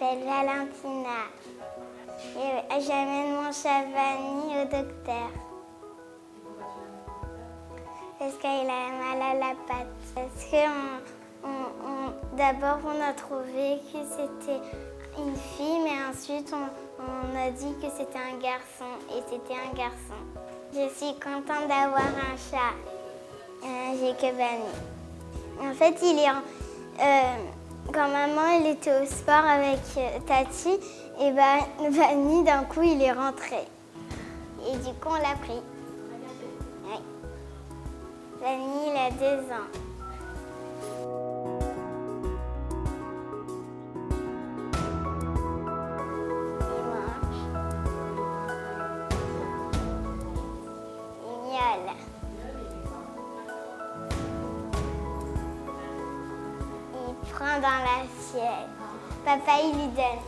m'appelle Valentina. Et j'amène mon chat Vanny au docteur. Parce qu'il a mal à la patte. Parce que d'abord on a trouvé que c'était une fille, mais ensuite on a dit que c'était un garçon. Et c'était un garçon. Je suis contente d'avoir un chat. J'ai que Vanny. En fait, il est quand maman elle était au sport avec Tati, et Vanny d'un coup il est rentré. Et du coup on l'a pris. Oui. Vanny il a 2 ans. Il mange. Il miaule. Il prend dans l'assiette. Papa il lui donne.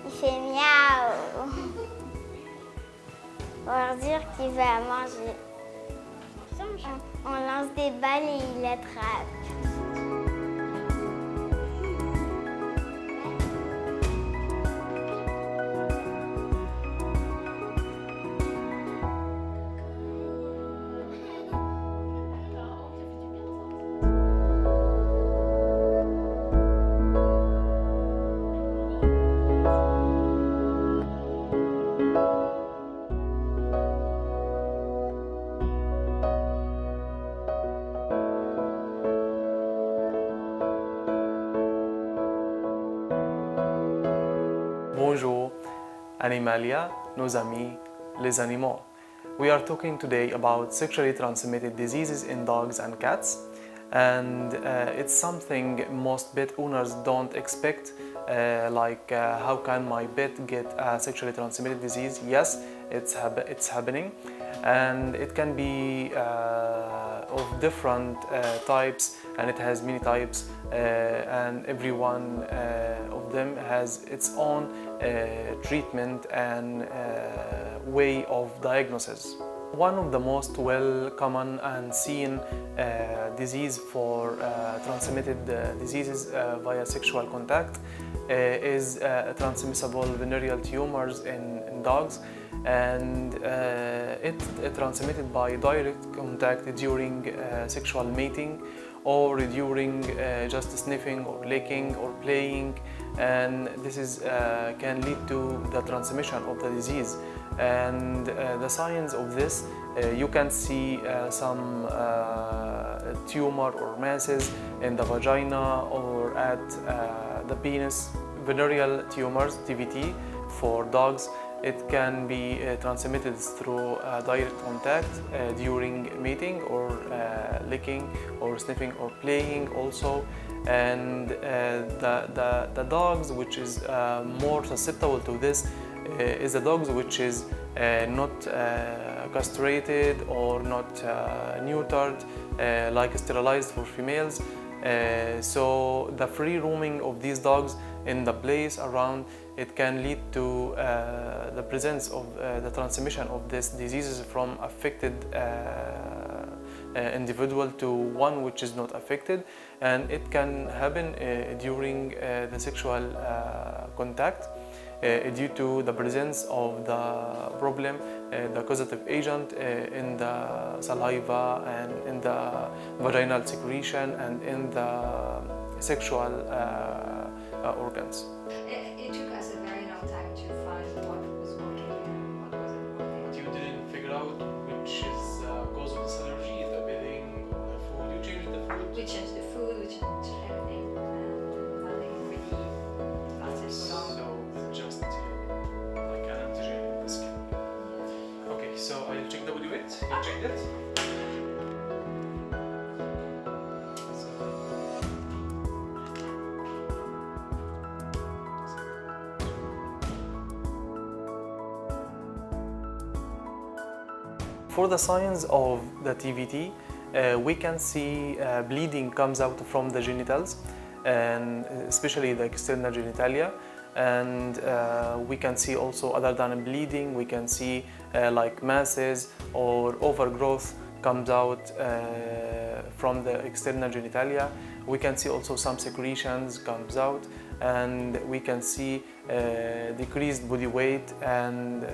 Il fait miaou. Pour leur dire qu'il va manger. On lance des balles et il attrape. Bonjour, Animalia, nos amis, les animaux. We are talking today about sexually transmitted diseases in dogs and cats, and it's something most pet owners don't expect, like how can my pet get a sexually transmitted disease? Yes, it's happening, and it can be of different types, and it has many types, and every one of them has its own treatment and way of diagnosis. One of the most common and seen disease for transmitted diseases via sexual contact is transmissible venereal tumors in dogs, and it's transmitted by direct contact during sexual mating or during just sniffing or licking or playing, and this can lead to the transmission of the disease. And the signs of this, you can see some tumor or masses in the vagina or at the penis. Venereal tumors, DVT, for dogs, it can be transmitted through direct contact during mating or licking or sniffing or playing also. And the dogs which is more susceptible to this is the dogs which is not castrated or not neutered, like sterilized for females. So the free roaming of these dogs in the place around, it can lead to the presence of the transmission of these diseases from affected individual to one which is not affected, and it can happen during the sexual contact due to the presence of the problem, the causative agent in the saliva and in the vaginal secretion and in the sexual organs. It took us a very long time to find what was working and what wasn't working. You didn't figure out which is the cause of this allergy, the bedding or the food. You changed the food. We changed the food, we changed everything, and nothing really lasted for long. So it's just like an antigen in the skin. Okay, so I'll check the body weight. You checked it? For the signs of the TVT, we can see bleeding comes out from the genitals, and especially the external genitalia. And we can see also, other than bleeding, we can see like masses or overgrowth comes out from the external genitalia. We can see also some secretions comes out, and we can see decreased body weight and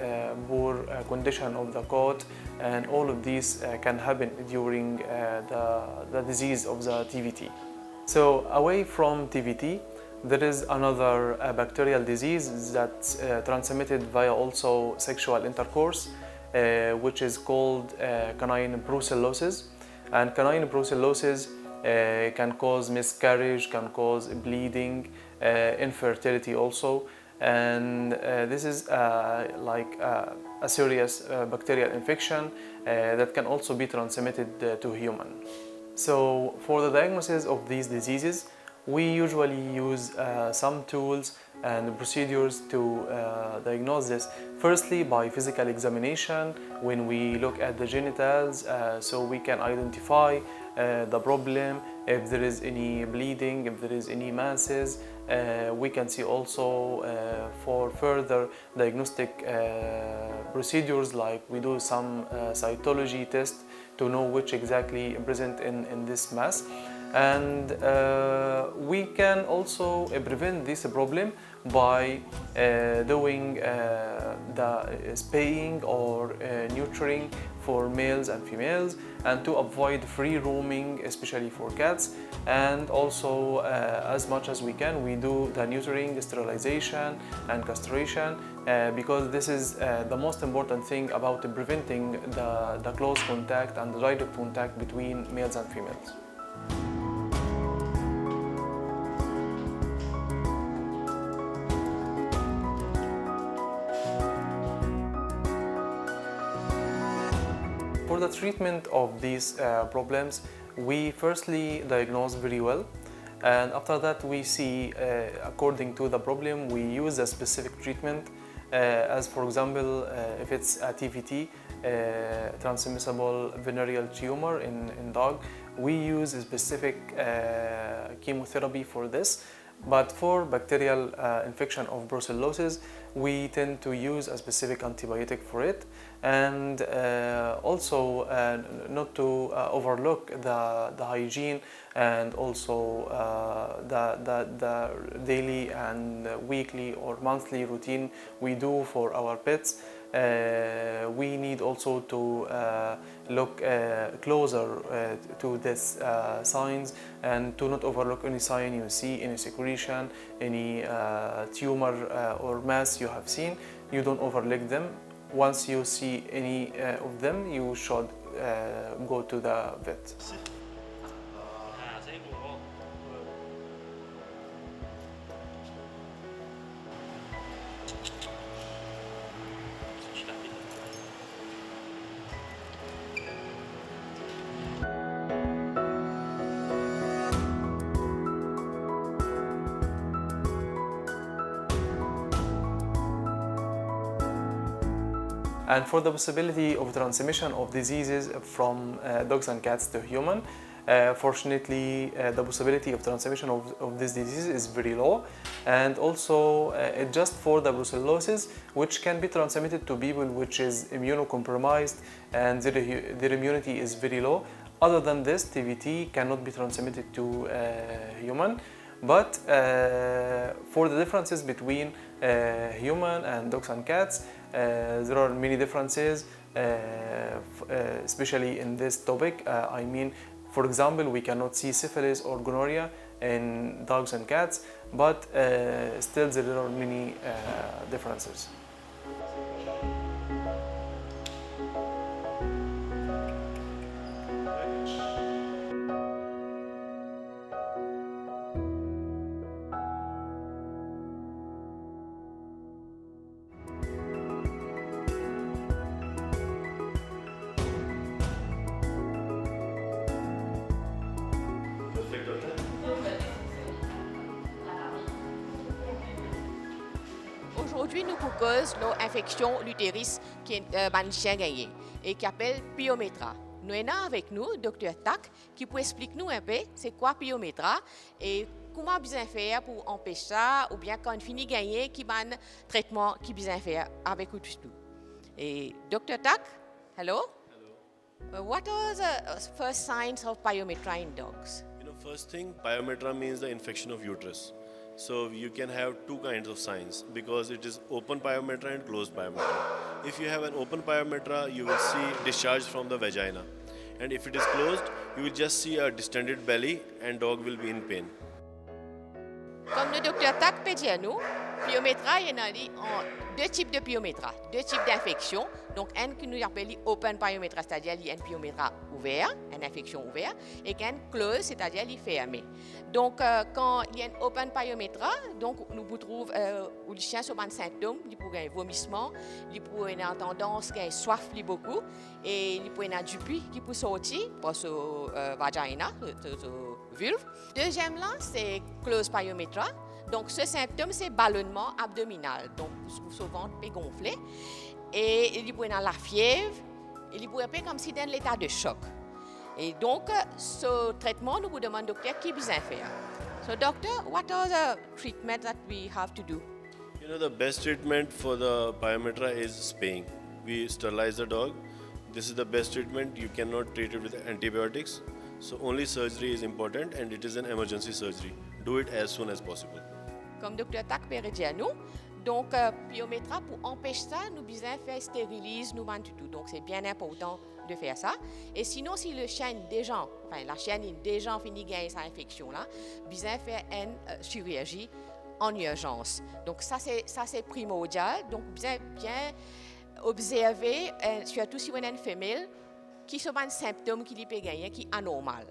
poor condition of the coat, and all of these can happen during the disease of the TVT. So away from TVT, there is another bacterial disease that's transmitted via also sexual intercourse, which is called canine brucellosis. And canine brucellosis can cause miscarriage, can cause bleeding, infertility also. And this is like a serious bacterial infection that can also be transmitted to human. So for the diagnosis of these diseases, we usually use some tools and procedures to diagnose this. Firstly, by physical examination, when we look at the genitals, so we can identify the problem, if there is any bleeding, if there is any masses. We can see also for further diagnostic procedures, like we do some cytology test to know which exactly present in this mass. And we can also prevent this problem by doing the spaying or neutering for males and females, and to avoid free roaming, especially for cats. And also, as much as we can, we do the neutering, sterilization and castration, because this is the most important thing about preventing the close contact and the direct contact between males and females. For the treatment of these problems, we firstly diagnose very well, and after that we see, according to the problem, we use a specific treatment, as for example, if it's a TVT, transmissible venereal tumor in dog, we use a specific chemotherapy for this. But for bacterial infection of brucellosis, we tend to use a specific antibiotic for it, and also not to overlook the hygiene, and also the daily and weekly or monthly routine we do for our pets. We need also to look closer to these signs, and to not overlook any sign you see, any secretion, any tumor or mass you have seen. You don't overlook them. Once you see any of them, you should go to the vet. And for the possibility of transmission of diseases from dogs and cats to human, fortunately, the possibility of transmission of this disease is very low. And also, just for the brucellosis, which can be transmitted to people which is immunocompromised and their immunity is very low. Other than this, TVT cannot be transmitted to human. But for the differences between human and dogs and cats, there are many differences, especially in this topic. I mean, for example, we cannot see syphilis or gonorrhea in dogs and cats, but still there are many differences. Aujourd'hui, nous causons l'infection l'utérus qui est chien gagné et qui appelle Pyometra. Nous avons avec nous Dr Tak qui peut expliquer nous un peu c'est quoi Pyometra et comment bien faire pour empêcher ça, ou bien quand on finit gagner, qui ban traitement qui bien faire avec tout. Et Dr Tak, hello? Hello. What are the first signs of Pyometra in dogs? First thing, Pyometra means the infection of uterus. So you can have two kinds of signs because it is open Pyometra and closed Pyometra. If you have an open Pyometra, you will see discharge from the vagina. And if it is closed, you will just see a distended belly and dog will be in pain. Comme le docteur Tak peut dire nous, Pyometra, il y a deux types de Pyometra, deux types d'infections. Donc, un que nous appelons open Pyometra, c'est-à-dire il y a un Pyometra ouvert, une infection ouverte, et un close, c'est-à-dire il est fermé. Donc, quand il y a un open Pyometra, donc nous trouvons où le chien a un symptôme, il peut avoir un vomissement, il peut avoir une tendance à soif beaucoup, et il peut avoir du pus qui peut sortir par ce vagina, ce vulve. Deuxième là, c'est close Pyometra. Donc, ce symptôme, c'est ballonnement abdominal. Donc, son ventre est gonflé. Et il peut avoir la fièvre. Il peut être comme si dans l'état de choc. Et donc, ce traitement, nous vous demandons, docteur, qui besoin faire. So, doctor, what are the treatments that we have to do? The best treatment for the Pyometra is spaying. We sterilize the dog. This is the best treatment. You cannot treat it with antibiotics. So, only surgery is important and it is an emergency surgery. Do it as soon as possible. Comme docteur Tak peut dire nous, donc Pyometra, pour empêcher ça, nous besoin faire stériliser nous tout. Donc c'est bien important de faire ça. Et sinon, si le chien déjà, la chienne est déjà fini de gagner sa infection là, besoin faire une chirurgie en urgence. Donc ça c'est primordial. Donc bien observer, surtout si vous avez une femelle qui sont un symptôme qui peut gagner, qui est anormal.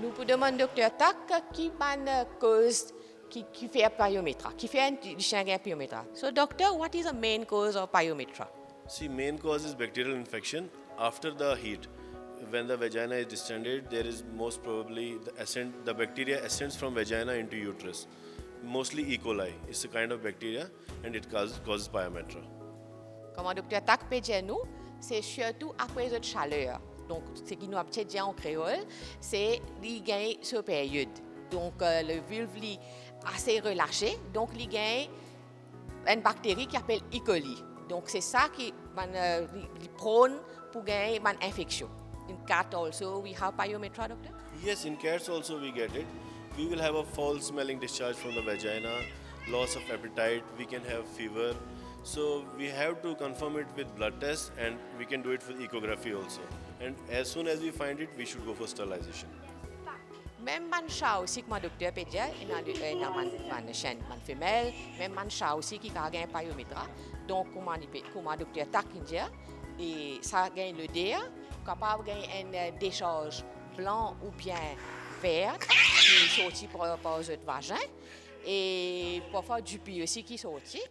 Nous pouvons demander au docteur Tak qui est la cause qui fait Pyometra, qui fait un chien Pyometra. So, doctor, what is the main cause of Pyometra? See, main cause is bacterial infection after the heat. When the vagina is distended, there is most probably the bacteria ascends from vagina into uterus. Mostly E. coli. It's a kind of bacteria and it causes Pyometra. Comme le docteur Tak peut dire nous, c'est surtout après la chaleur. Donc, ce qui nous a dit en créole, c'est qu'il gagne cette période. Donc, le vulve est assez relâché. Donc, il gagne une bactérie qui s'appelle E. coli. Donc, c'est ça qui prône pour gagner une infection. In cat also, we have Pyometra, doctor? Yes, in cats also we get it. We will have a foul-smelling discharge from the vagina, loss of appetite, we can have fever. So we have to confirm it with blood tests and we can do it with ecography also. And as soon as we find it, we should go for sterilization. Même man chat aussi, comme le docteur peut dire, il y a une chaîne, une femelle, même man chat aussi qui a un Pyometra. Donc, comme le docteur Tak dit, et ça gagne le DA, capable de gagner une décharge blanc ou bien vert qui est sorti par le vagin et parfois du pus aussi qui est sorti.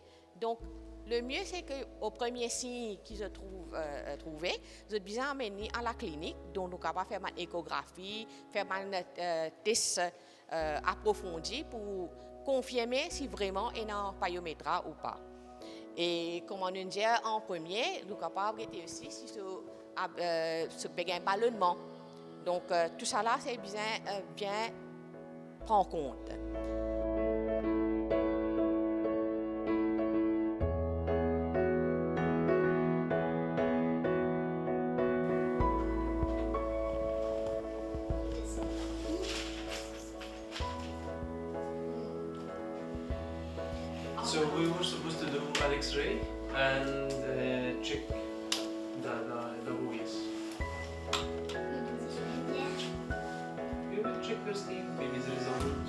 Donc, le mieux, c'est qu'au premier signe qu'ils se trouvent trouvé, vous êtes bien amené à la clinique, donc nous sommes capables de faire une échographie, faire un test approfondi pour confirmer si vraiment il y a un Pyometra ou pas. Et comme on dit en premier, nous sommes capables de aussi si ce un ballonnement. Donc tout ça là, c'est bien prendre en compte. So we were supposed to do an X-ray and check the buoys. We will check first if maybe there is a root.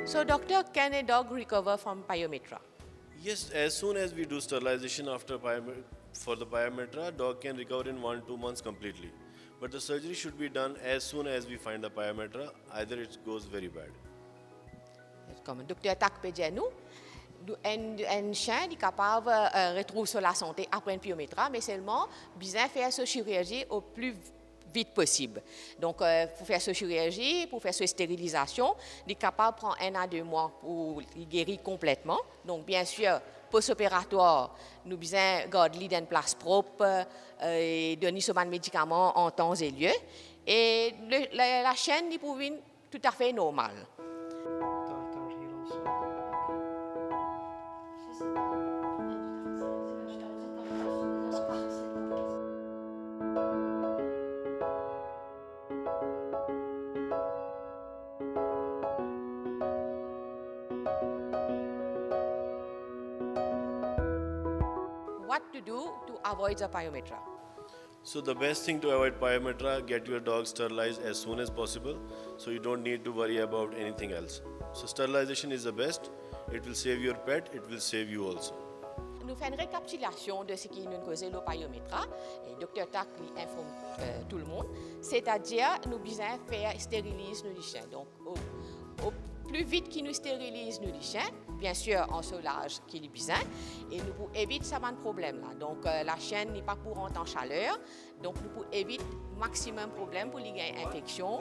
So, doctor, can a dog recover from Pyometra? Yes, as soon as we do sterilization for the Pyometra, dog can recover in 1-2 months completely. But the surgery should be done as soon as we find the pyometra, either it goes very bad. Comme le docteur Tak peut dire nous, un chien est capable de retrouver la santé après une pyométra, mais seulement besoin faire cette chirurgie au plus vite possible. Donc, pour faire cette chirurgie, pour faire cette stérilisation, il est capable de prendre 1 à 2 mois pour guérir complètement. Donc, bien sûr, post-opératoire, nous besoin garder dans une place propre et donner ce médicament en temps et lieu. Et la chaîne est pour tout à fait normale. What to do to avoid the pyometra? So the best thing to avoid pyometra, get your dog sterilized as soon as possible, so you don't need to worry about anything else. So sterilization is the best. It will save your pet, it will save you also. Nous faisons une récapitulation de ce qui nous cause le pyometra. Et Dr. Tak informe tout le monde. C'est-à-dire, nous besoin faire stériliser nos chiens. Donc, au plus vite qu'ils nous stérilisent nos chiens, bien sûr, on soulage qu'il est besoin. Et nous pouvons éviter ça de problème là. Donc, la chienne n'est pas pour rentrer en chaleur. Donc, nous pouvons éviter maximum problème pour les gagner infection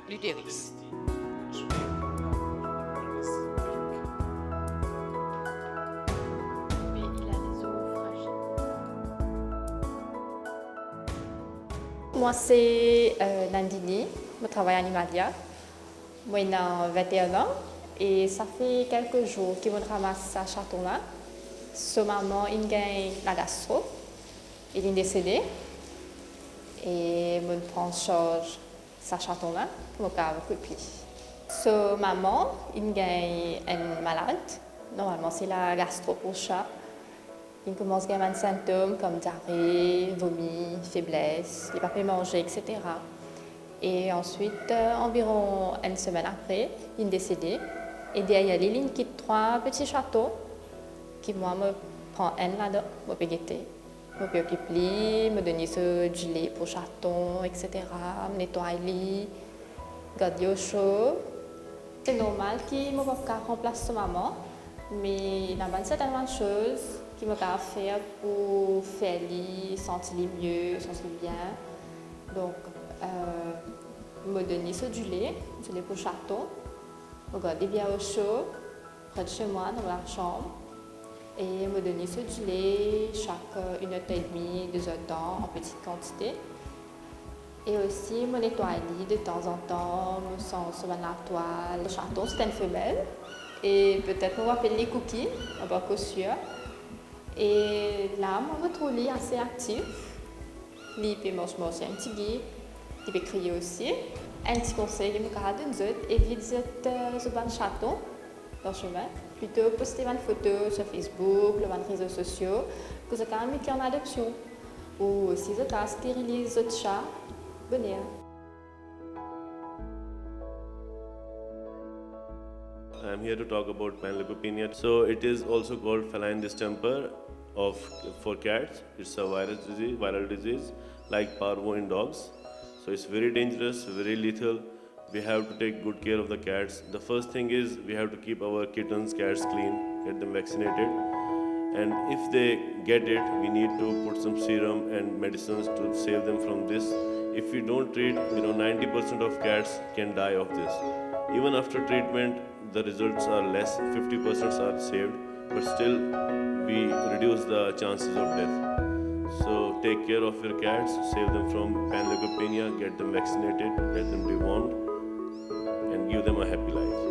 l'utérus. Moi, c'est Nandini, je travaille à Animalia. Moi, j'ai 21 ans et ça fait quelques jours que je ramasse ce chaton-là. Ce maman, il gagne la gastro, il est décédé et je prends en charge ce chaton-là pour me faire copier. Ce maman, il gagne un malade. Normalement, c'est la gastro pour chat. Il commence à avoir des symptômes comme diarrhée, vomi, faiblesse, il ne peut pas manger, etc. Et ensuite, environ 1 semaine après, il est décédé. Et derrière lui, il quitte 3 petits châteaux qui, moi, me prend un là-dedans, me peut guetter. Je peux occuper, me donner ce gilet pour chaton, etc. Me nettoyer, garder au chaud. C'est normal qu'il ne peut pas remplacer sa maman, mais il y a certaines choses qui me faire pour faire lui sentir mieux, sentir bien. Donc, me donner ce du lait pour chaton, regarder bien au chaud, près de chez moi, dans la chambre, et me donner ce du lait chaque 1h30, 2 heures de temps, en petite quantité. Et aussi me nettoyer de temps en temps, me sens sur la toile. Le chaton, c'est une femelle, et peut-être me rappeler les cookies, en pas que sûr. Et là, je me trouve assez actif. Il peut manger un petit guide, il peut crier aussi. Un petit conseil que je vous donne, évite ce ban chaton dans le chemin. Plutôt poster une photo sur Facebook, les réseaux sociaux, que vous avez mis en adoption. Ou si vous avez stérilisé votre chat, venez. I'm here to talk about panleukopenia. So it is also called feline distemper for cats. It's a viral disease like parvo in dogs. So it's very dangerous, very lethal. We have to take good care of the cats. The first thing is we have to keep our kittens, cats clean, get them vaccinated. And if they get it, we need to put some serum and medicines to save them from this. If we don't treat, 90% of cats can die of this. Even after treatment, the results are less, 50% are saved, but still we reduce the chances of death. So take care of your cats, save them from panleukopenia, get them vaccinated, get them dewormed, and give them a happy life.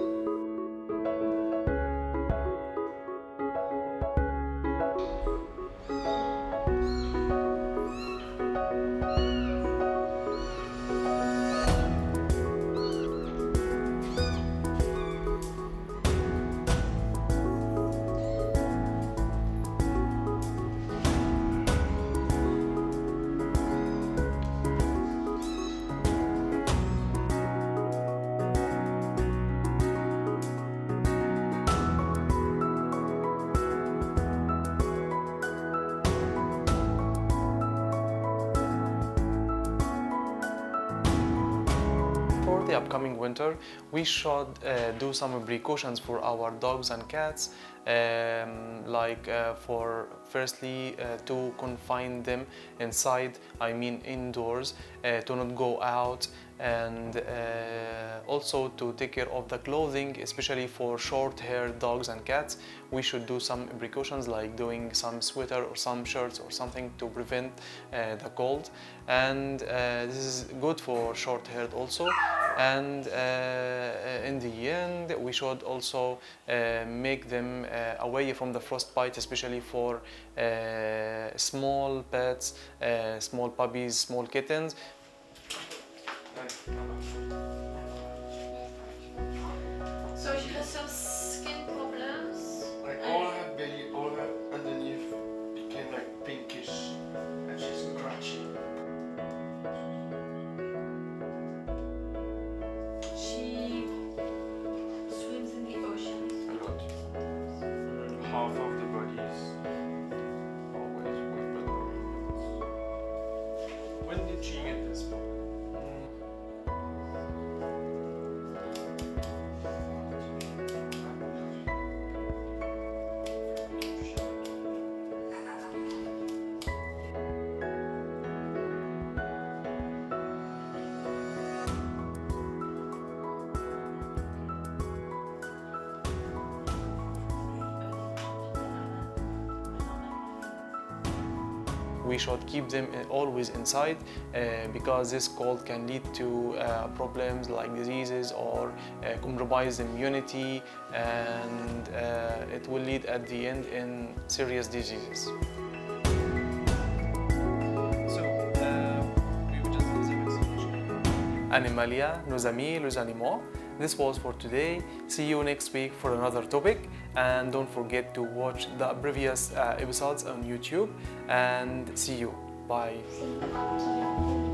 the upcoming winter, we should do some precautions for our dogs and cats, for firstly to confine them inside, I mean indoors, to not go out, and also to take care of the clothing, especially for short-haired dogs and cats. We should do some precautions like doing some sweater or some shirts or something to prevent the cold, and this is good for short-haired also. And in the end, we should also make them away from the frostbite, especially for small pets, small puppies, small kittens. So she has some skin problems. Like all her belly, all her underneath became like pinkish, and she's scratching. She swims in the ocean. A lot. Half of the body is always wet. When did she get this? We should keep them always inside because this cold can lead to problems like diseases or compromise immunity, and it will lead at the end in serious diseases. Animalia, nos amis, les animaux. This was for today. See you next week for another topic, and don't forget to watch the previous episodes on YouTube, and see you. Bye. See you.